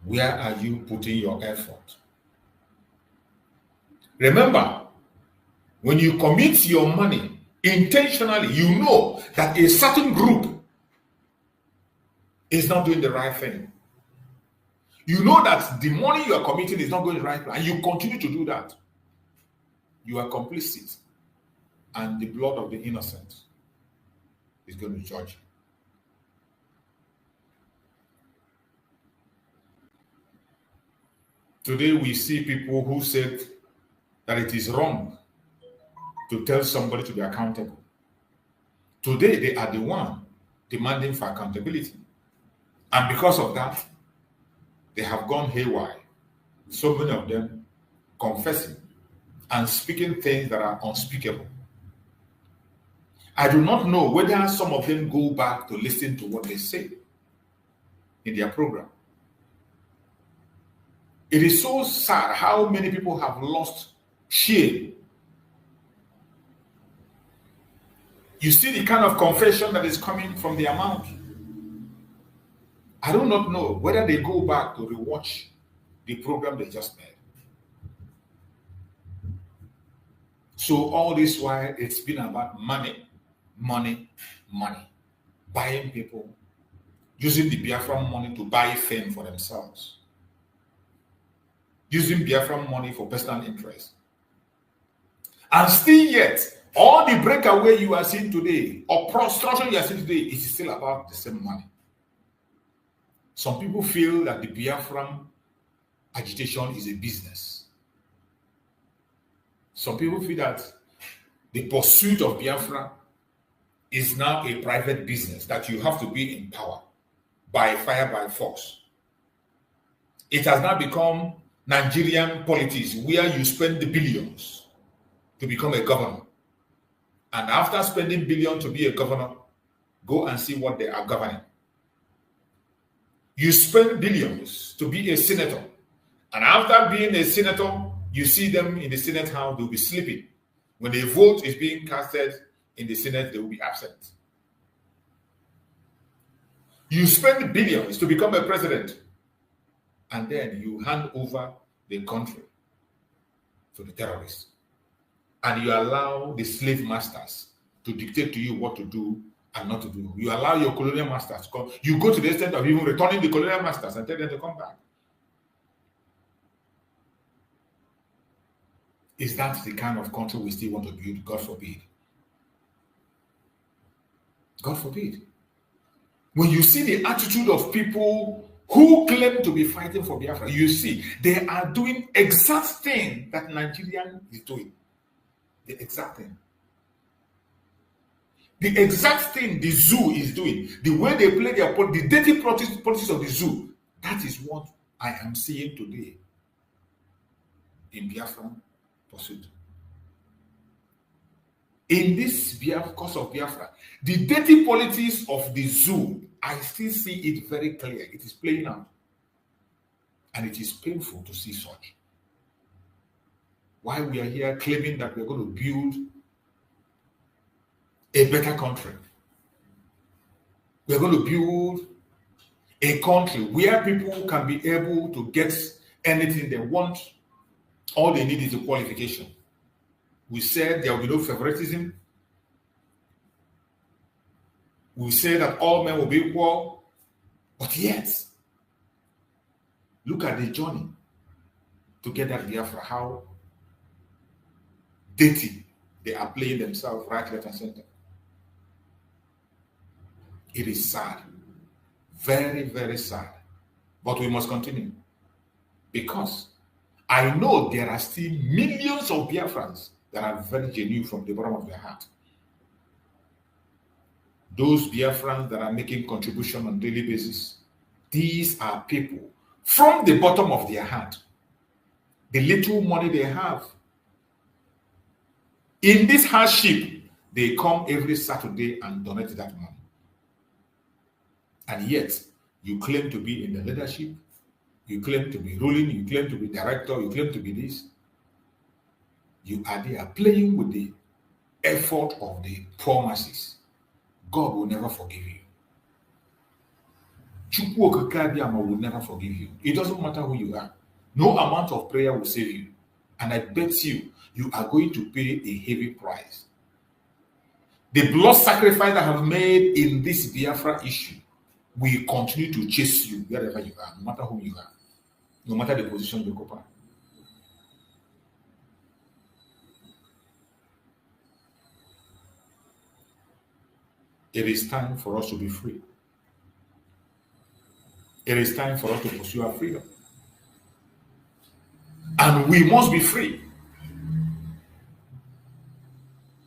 Where are you putting your effort? Remember, when you commit your money intentionally, you know that a certain group is not doing the right thing. You know that the money you are committing is not going right, and you continue to do that. You are complicit, and the blood of the innocent is going to judge you. Today, we see people who said that it is wrong to tell somebody to be accountable. Today, they are the one demanding for accountability. And because of that, they have gone haywire. So many of them confessing and speaking things that are unspeakable. I do not know whether some of them go back to listen to what they say in their program. It is so sad how many people have lost shame. You see the kind of confession that is coming from their mouth. I do not know whether they go back to rewatch the program they just made. So all this while, it's been about money, money, money. Buying people, using the Biafran money to buy fame for themselves. Using Biafran money for personal interest. And still yet, all the breakaway you are seeing today, or prostration you are seeing today, is still about the same money. Some people feel that the Biafran agitation is a business. Some people feel that the pursuit of Biafra is now a private business, that you have to be in power by fire, by force. It has now become Nigerian politics, where you spend the billions to become a governor. And after spending billions to be a governor, go and see what they are governing. You spend billions to be a senator. And after being a senator, you see them in the Senate House, they'll be sleeping. When the vote is being casted in the Senate, they will be absent. You spend billions to become a president, and then you hand over the country to the terrorists. And you allow the slave masters to dictate to you what to do and not to do. You allow your colonial masters to come. You go to the extent of even returning the colonial masters and tell them to come back. Is that the kind of country we still want to build? God forbid. God forbid. When you see the attitude of people who claim to be fighting for Biafra, you see they are doing exact thing that Nigeria is doing. The exact thing. The exact thing the zoo is doing. The way they play the dirty politics of the zoo. That is what I am seeing today in Biafran pursuit. In this cause of Biafra, the dirty politics of the zoo, I still see it very clear. It is playing out. And it is painful to see such. Why we are here claiming that we are going to build a better country. We are going to build a country where people can be able to get anything they want. All they need is a qualification. We said there will be no favoritism. We say that all men will be equal. But yet, look at the journey to get that Biafra, how dirty they are playing themselves right, left, and center. It is sad. Very, very sad. But we must continue. Because I know there are still millions of Biafrans that are very genuine from the bottom of their heart. Those Biafrans that are making contribution on a daily basis, these are people from the bottom of their heart. The little money they have. In this hardship, they come every Saturday and donate that money. And yet, you claim to be in the leadership, you claim to be ruling, you claim to be director, you claim to be this. You are there playing with the effort of the poor masses. God will never forgive you. Chukwu Okikabiyama will never forgive you. It doesn't matter who you are. No amount of prayer will save you. And I bet you are going to pay a heavy price. The blood sacrifice that I have made in this Biafra issue will continue to chase you wherever you are, no matter who you are, no matter the position you occupy. It is time for us to be free. It is time for us to pursue our freedom. And we must be free.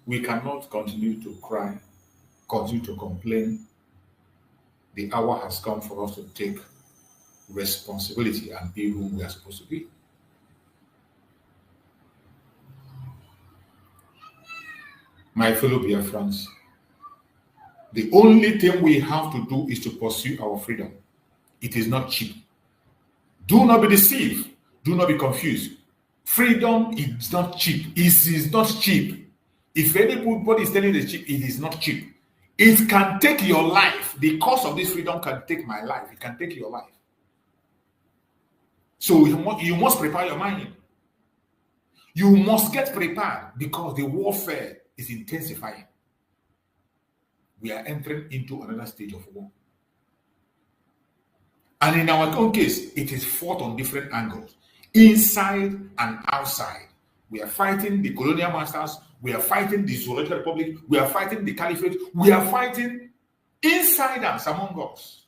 We cannot continue to cry, continue to complain. The hour has come for us to take responsibility and be who we are supposed to be. My fellow Biafrans, the only thing we have to do is to pursue our freedom. It is not cheap. Do not be deceived. Do not be confused. Freedom is not cheap. It is not cheap. If anybody is telling you it's cheap, it is not cheap. It can take your life. The cost of this freedom can take my life. It can take your life. So you must prepare your mind. You must get prepared because the warfare is intensifying. We are entering into another stage of war. And in our own case, it is fought on different angles, inside and outside. We are fighting the colonial masters. We are fighting the Zoological Republic. We are fighting the Caliphate. We are fighting insiders among us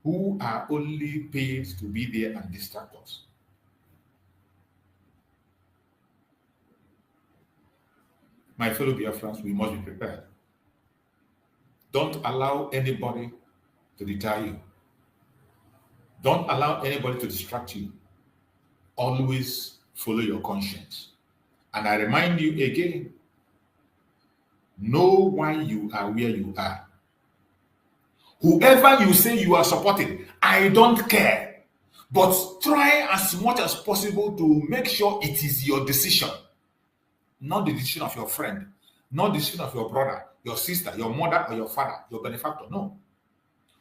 who are only paid to be there and distract us. My fellow Biafrans, we must be prepared. Don't allow anybody to deter you. Don't allow anybody to distract you. Always follow your conscience. And I remind you again, know why you are where you are. Whoever you say you are supporting, I don't care. But try as much as possible to make sure it is your decision, not the decision of your friend, not the decision of your brother, your sister, your mother, or your father, your benefactor. No.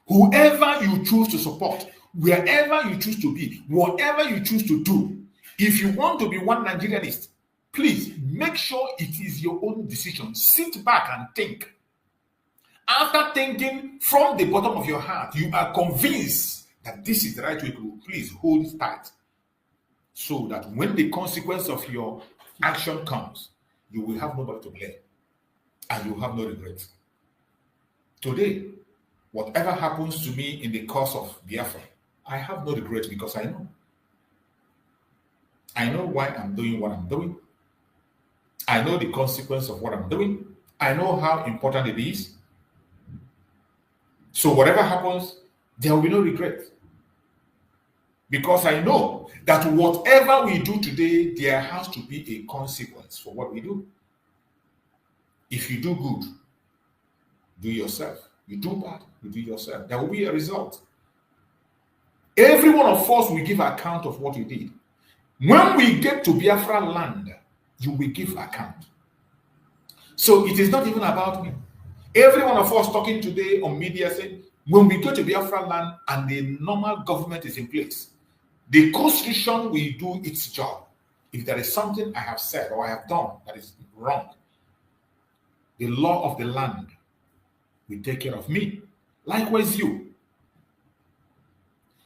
Whoever you choose to support, wherever you choose to be, whatever you choose to do, if you want to be one Nigerianist, please make sure it is your own decision. Sit back and think. After thinking from the bottom of your heart, you are convinced that this is the right way to go. Please hold it tight so that when the consequence of your action comes, you will have nobody to blame and you will have no regrets. Today, whatever happens to me in the course of Biafra, I have no regrets because I know. I know why I'm doing what I'm doing. I know the consequence of what I'm doing. I know how important it is. So whatever happens, there will be no regret. Because I know that whatever we do today, there has to be a consequence for what we do. If you do good, do yourself. You do bad, you do yourself. There will be a result. Every one of us will give account of what we did. When we get to Biafra land, you will give account. So it is not even about me. Every one of us talking today on media saying, when we go to Biafra land and the normal government is in place, the constitution will do its job. If there is something I have said or I have done that is wrong, the law of the land will take care of me. Likewise you.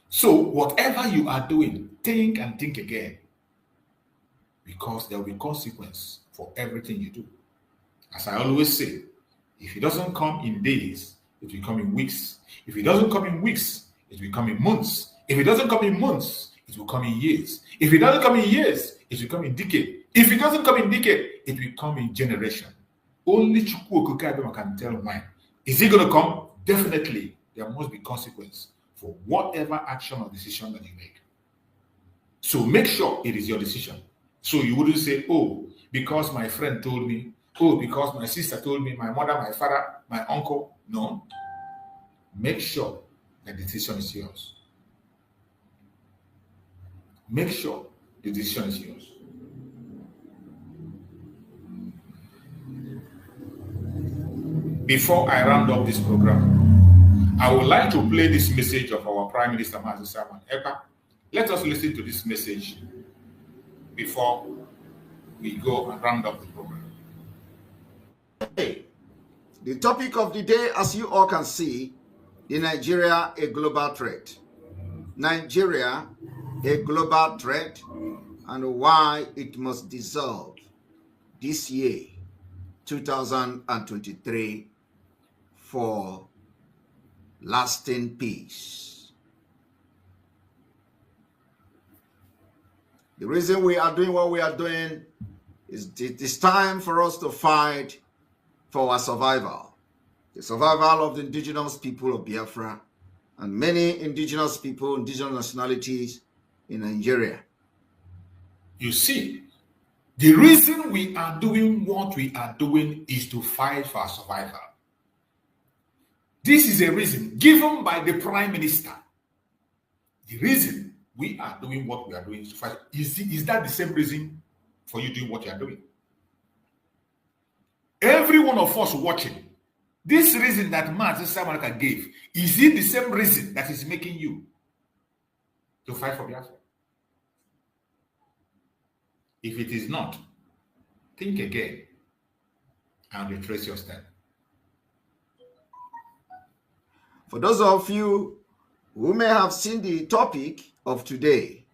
So whatever you are doing, think and think again. Because there will be consequence for everything you do. As I always say, if it doesn't come in days, it will come in weeks. If it doesn't come in weeks, it will come in months. If it doesn't come in months, it will come in years. If it doesn't come in years, it will come in decade. If it doesn't come in decade, it will come in generation. Only Chukwu Okikabiyama can tell mine. Is it going to come? Definitely, there must be consequence for whatever action or decision that you make. So make sure it is your decision. So you wouldn't say, oh, because my friend told me, oh, because my sister told me, my mother, my father, my uncle. No. Make sure the decision is yours. Make sure the decision is yours. Before I round up this program, I would like to play this message of our Prime Minister, Mazi Simon Ekpa. Let us listen to this message before we go and round up the program. Hey, the topic of the day, as you all can see, in Nigeria, a global threat. Nigeria, a global threat, and why it must dissolve this year, 2023, for lasting peace. The reason we are doing what we are doing is it is time for us to fight for our survival, the survival of the indigenous people of Biafra and many indigenous people, indigenous nationalities in Nigeria. You see, the reason we are doing what we are doing is to fight for our survival. This is a reason given by the Prime Minister. The reason we are doing what we are doing is to fight. Is that the same reason for you doing what you are doing? Every one of us watching, this reason that Mazi Simon Ekpa gave, is it the same reason that is making you to fight for Biafra? If it is not, think again and retrace your step. For those of you who may have seen the topic of today,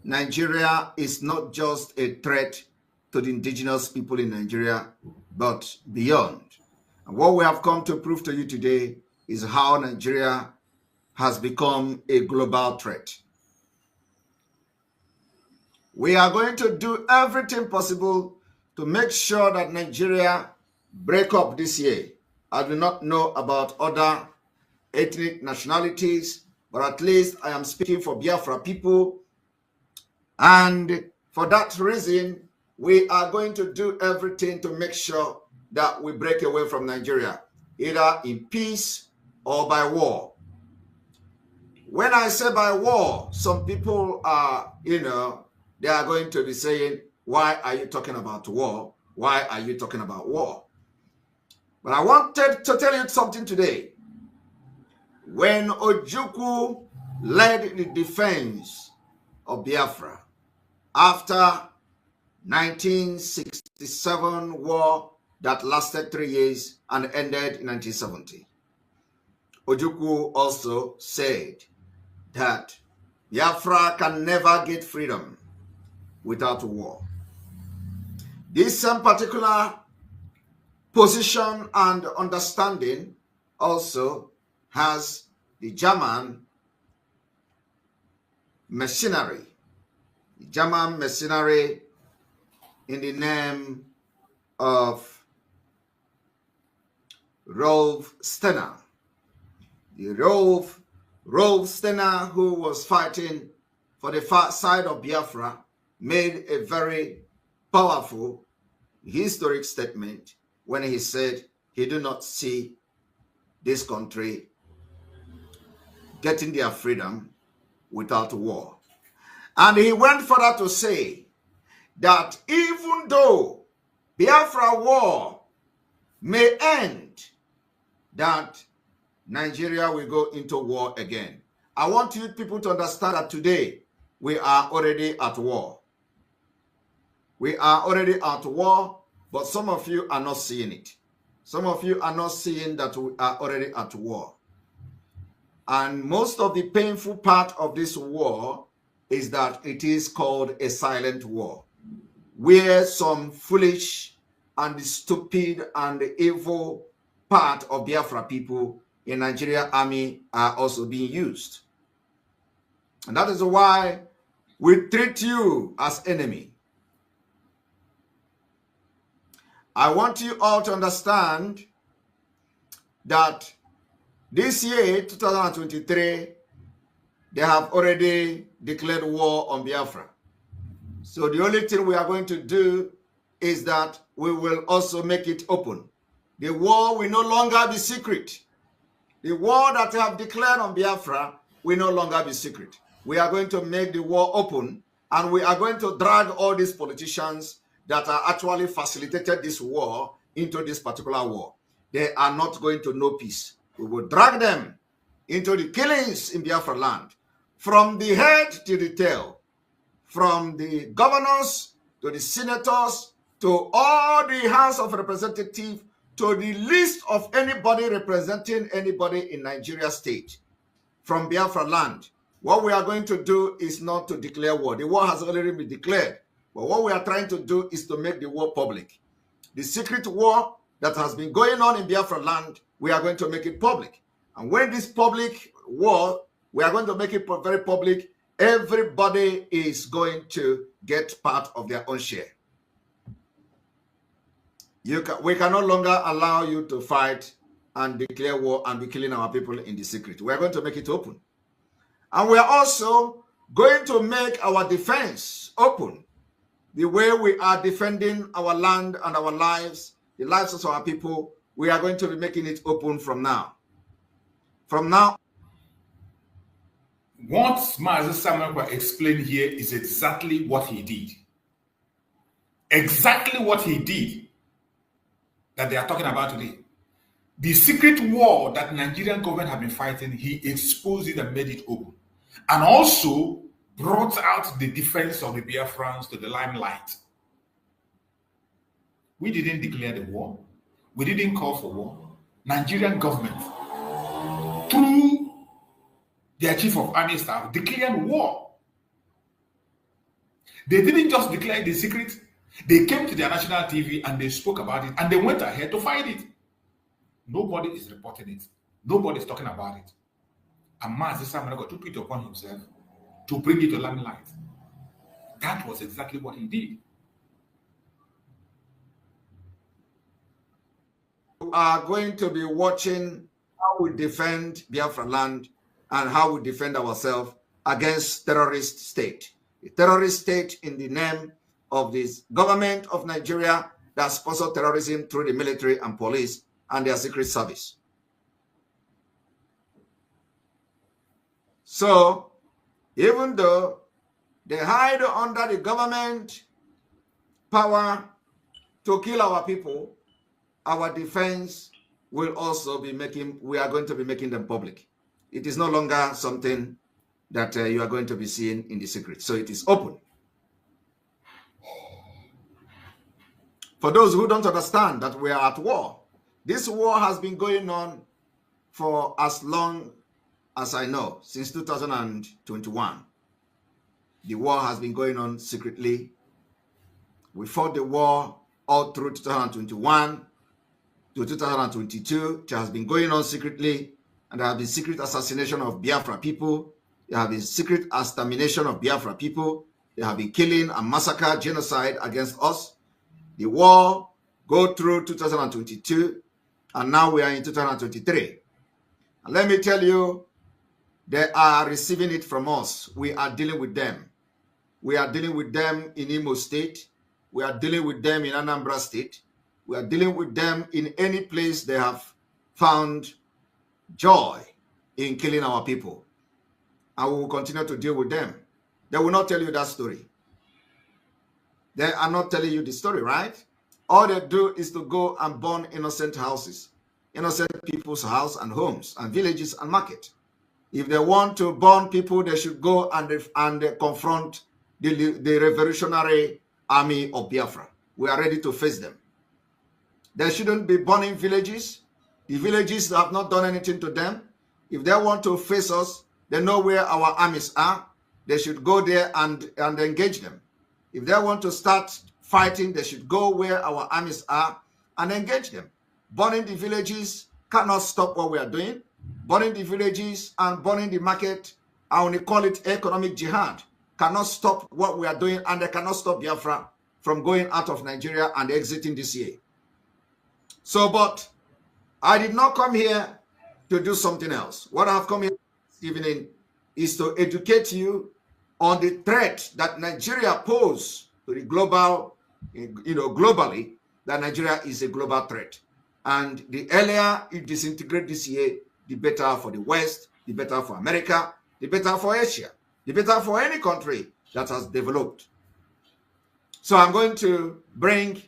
Nigeria is not just a threat to the indigenous people in Nigeria, but beyond. And what we have come to prove to you today is how Nigeria has become a global threat. We are going to do everything possible to make sure that Nigeria break up this year. I do not know about other ethnic nationalities, but at least I am speaking for Biafra people. And for that reason, we are going to do everything to make sure that we break away from Nigeria, either in peace or by war. When I say by war, some people are, they are going to be saying, why are you talking about war? Why are you talking about war? But I wanted to tell you something today. When Ojukwu led the defense of Biafra after 1967 war that lasted 3 years and ended in 1970, Ojukwu also said that Biafra can never get freedom without war. This same particular position and understanding also has the German mercenary. The German mercenary in the name of Rolf Steiner. The Rolf Steiner, who was fighting for the far side of Biafra, made a very powerful historic statement when he said he did not see this country getting their freedom without war. And he went further to say that even though Biafra war may end, that Nigeria will go into war again. I want you people to understand that today we are already at war. We are already at war, but some of you are not seeing it. Some of you are not seeing that we are already at war. And most of the painful part of this war is that it is called a silent war, where some foolish and stupid and evil part of Biafra people in Nigeria army are also being used. And that is why we treat you as enemy. I want you all to understand that this year, 2023, they have already declared war on Biafra. So the only thing we are going to do is that we will also make it open. The war will no longer be secret. The war that they have declared on Biafra will no longer be secret. We are going to make the war open, and we are going to drag all these politicians that are actually facilitated this war into this particular war. They are not going to know peace. We will drag them into the killings in Biafra land, from the head to the tail, from the governors to the senators to all the House of Representatives, to the list of anybody representing anybody in Nigeria state from Biafra land. What we are going to do is not to declare war. The war has already been declared. But what we are trying to do is to make the war public. The secret war that has been going on in Biafra land, we are going to make it public. And when this public war, we are going to make it very public, everybody is going to get part of their own share. We can no longer allow you to fight and declare war and be killing our people in the secret. We are going to make it open. And we are also going to make our defense open. The way we are defending our land and our lives, the lives of our people, we are going to be making it open from now. From now. What Mazi Samuel explained here is exactly what he did. Exactly what he did that they are talking about today. The secret war that Nigerian government have been fighting, he exposed it and made it open. And also brought out the defense of the Biafrans to the limelight. We didn't declare the war. We didn't call for war. Nigerian government, through their chief of army staff, declared war. They didn't just declare the secret. They came to their national TV and they spoke about it and they went ahead to fight it. Nobody is reporting it. Nobody is talking about it. And Mazi Samuel took it upon himself to bring it to limelight. That was exactly what he did. We are going to be watching how we defend Biafra land and how we defend ourselves against terrorist state. A terrorist state in the name of this government of Nigeria that sponsors terrorism through the military and police and their secret service. So, even though they hide under the government power to kill our people, our defense will also be we are going to be making them public. It is no longer something that you are going to be seeing in the secret. So it is open. For those who don't understand that we are at war, this war has been going on for as long as I know, since 2021. The war has been going on secretly. We fought the war all through 2021 to 2022. It has been going on secretly, and there have been secret assassination of Biafra people. There have been secret extermination of Biafra people. They have been killing and massacre, genocide against us. The war go through 2022, and now we are in 2023. And let me tell you, they are receiving it from us. We are dealing with them. We are dealing with them in Imo State. We are dealing with them in Anambra State. We are dealing with them in any place they have found joy in killing our people. And we will continue to deal with them. They will not tell you that story. They are not telling you the story, right? All they do is to go and burn innocent houses, innocent people's house and homes and villages and market. If they want to burn people, they should go and confront the revolutionary army of Biafra. We are ready to face them. They shouldn't be burning villages. The villages have not done anything to them. If they want to face us, they know where our armies are. They should go there and engage them. If they want to start fighting, they should go where our armies are and engage them. Burning the villages cannot stop what we are doing. Burning the villages and burning the market, I only call it economic jihad, cannot stop what we are doing, and they cannot stop Biafra from going out of Nigeria and exiting this year. So, but I did not come here to do something else. What I have come here this evening is to educate you on the threat that Nigeria poses to the global, globally, that Nigeria is a global threat. And the earlier it disintegrates this year, the better for the West, the better for America, the better for Asia, the better for any country that has developed. So I'm going to bring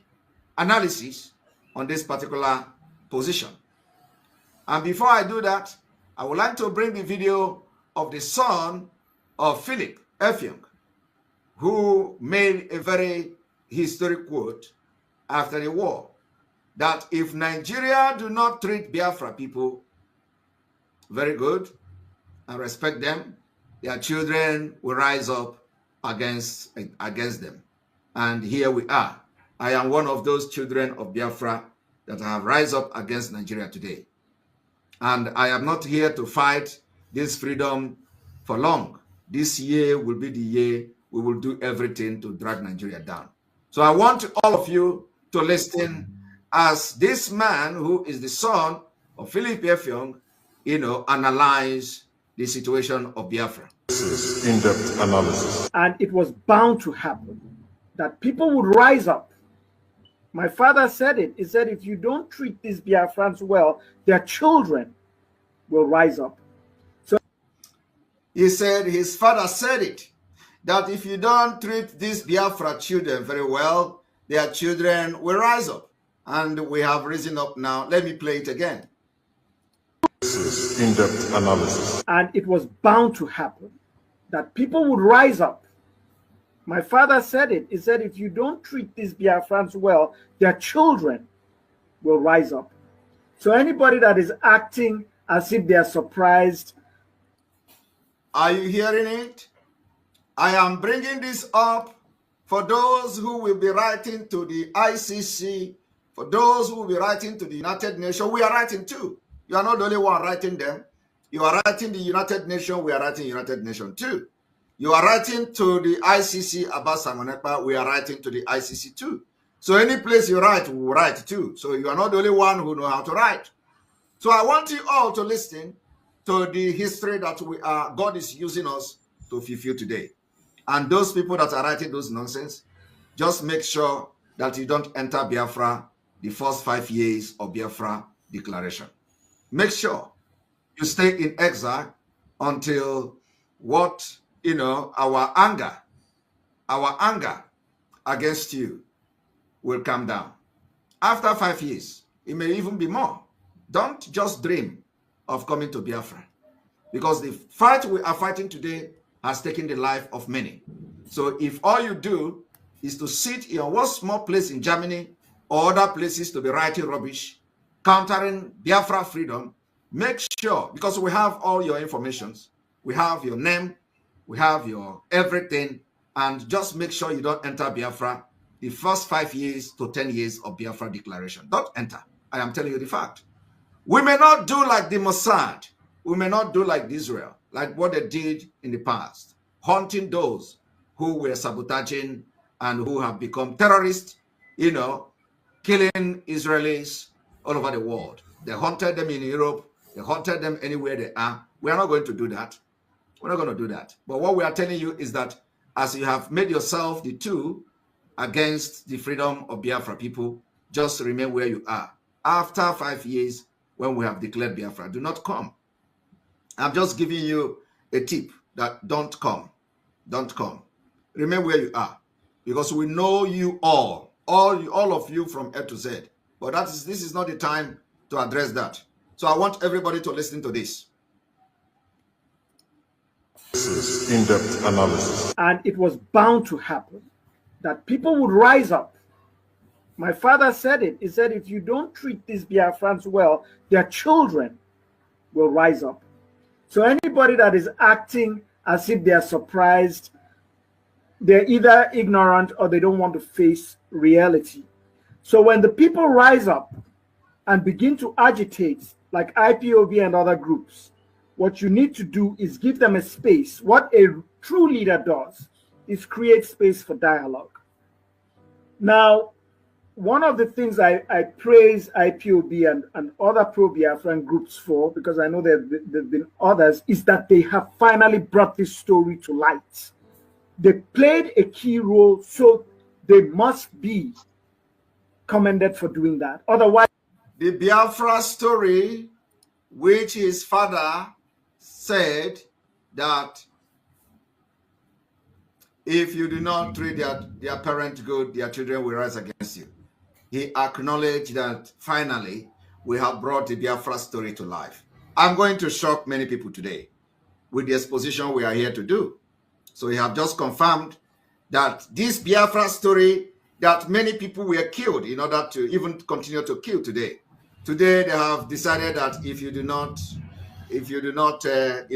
analysis on this particular position. And before I do that, I would like to bring the video of the son of Philip Effiong, who made a very historic quote after the war, that if Nigeria do not treat Biafra people very good and respect them, their children will rise up against them. And here we are. I am one of those children of Biafra that have rise up against Nigeria today. And I am not here to fight this freedom for long. This year will be the year we will do everything to drag Nigeria down. So I want all of you to listen as this man, who is the son of Philip Effiong, analyze the situation of Biafra. This is in-depth analysis. And it was bound to happen that people would rise up. My father said it. He said, if you don't treat these Biafrans well, their children will rise up. So he said, his father said it, that if you don't treat these Biafra children very well, their children will rise up. And we have risen up now. Let me play it again. This is in-depth analysis. And it was bound to happen that people would rise up. My father said it. He said, if you don't treat these Biafrans well, their children will rise up. So anybody that is acting as if they are surprised. Are you hearing it? I am bringing this up for those who will be writing to the ICC, for those who will be writing to the United Nations. We are writing too. You are not the only one writing them. You are writing the United Nations. We are writing United Nations too. You are writing to the ICC about Simon Ekpa. We are writing to the ICC too. So any place you write, we will write too. So you are not the only one who know how to write. So I want you all to listen to the history that God is using us to fulfill today. And those people that are writing those nonsense, just make sure that you don't enter Biafra the first 5 years of Biafra declaration. Make sure you stay in exile until our anger against you will come down. After 5 years, it may even be more. Don't just dream of coming to Biafra, because the fight we are fighting today has taken the life of many. So if all you do is to sit in one small place in Germany or other places to be writing rubbish, countering Biafra freedom, make sure, because we have all your informations, we have your name, we have your everything, and just make sure you don't enter Biafra the first 5 years to 10 years of Biafra declaration. Don't enter. I am telling you the fact. We may not do like the Mossad. We may not do like Israel, like what they did in the past, hunting those who were sabotaging and who have become terrorists, killing Israelis all over the world. They hunted them in Europe. They hunted them anywhere they are. We are not going to do that. We're not going to do that. But what we are telling you is that as you have made yourself the two against the freedom of Biafra people, just remain where you are. After 5 years, when we have declared Biafra, do not come. I'm just giving you a tip that don't come. Don't come. Remain where you are, because we know you all of you from A to Z. But this is not the time to address that. So I want everybody to listen to this. This is in-depth analysis. And it was bound to happen that people would rise up. My father said it. He said, if you don't treat these Biafrans well, their children will rise up. So anybody that is acting as if they are surprised, they're either ignorant or they don't want to face reality. So when the people rise up and begin to agitate, like IPOB and other groups, what you need to do is give them a space. What a true leader does is create space for dialogue. Now, one of the things I praise IPOB and other pro-Biafran groups for, because I know there have been others, is that they have finally brought this story to light. They played a key role, so they must be commended for doing that. Otherwise, the Biafra story, which his father said that if you do not treat their parent good, their children will rise against you. He acknowledged that finally we have brought the Biafra story to life. I'm going to shock many people today with the exposition we are here to do. So we have just confirmed that this Biafra story, that many people were killed in order to even continue to kill today. Today they have decided that if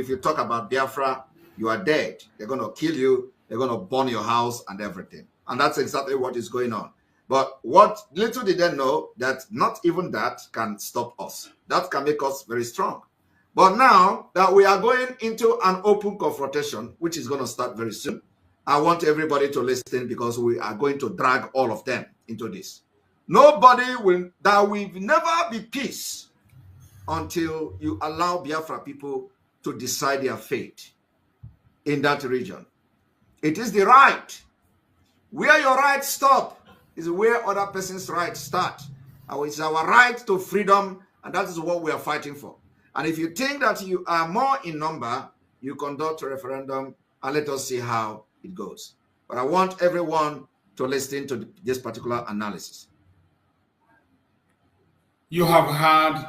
you talk about Biafra, you are dead. They're going to kill you. They're going to burn your house and everything. And that's exactly what is going on. But what little did they know that not even that can stop us. That can make us very strong. But now that we are going into an open confrontation, which is going to start very soon, I want everybody to listen because we are going to drag all of them into this. There will never be peace until you allow Biafra people to decide their fate in that region. It is the right. Where your rights stop is where other person's rights start. It's our right to freedom, and that is what we are fighting for. And if you think that you are more in number, you conduct a referendum and let us see how it goes. But I want everyone to listen to this particular analysis. You have heard,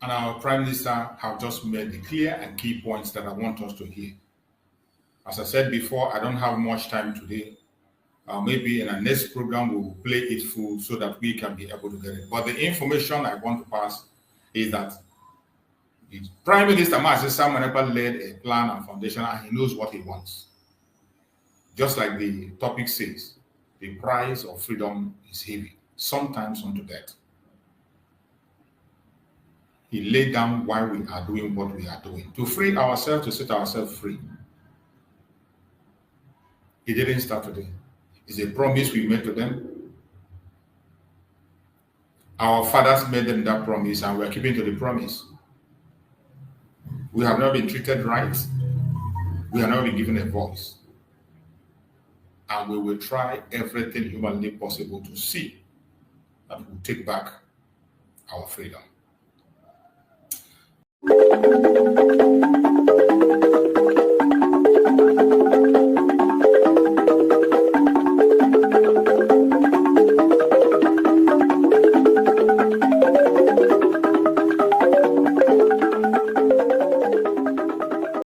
and our Prime Minister have just made the clear and key points that I want us to hear. As I said before, I don't have much time today. Maybe in our next program, we will play it full so that we can be able to get it. But the information I want to pass is that the Prime Minister, Master Simon Ekpa, led a plan and foundation, and he knows what he wants. Just like the topic says, the price of freedom is heavy, sometimes unto death. He laid down why we are doing what we are doing, to free ourselves, to set ourselves free. He didn't start today. It's a promise we made to them. Our fathers made them that promise, and we're keeping to the promise. We have not been treated right. We have not been given a voice. And we will try everything humanly possible to see that we will take back our freedom.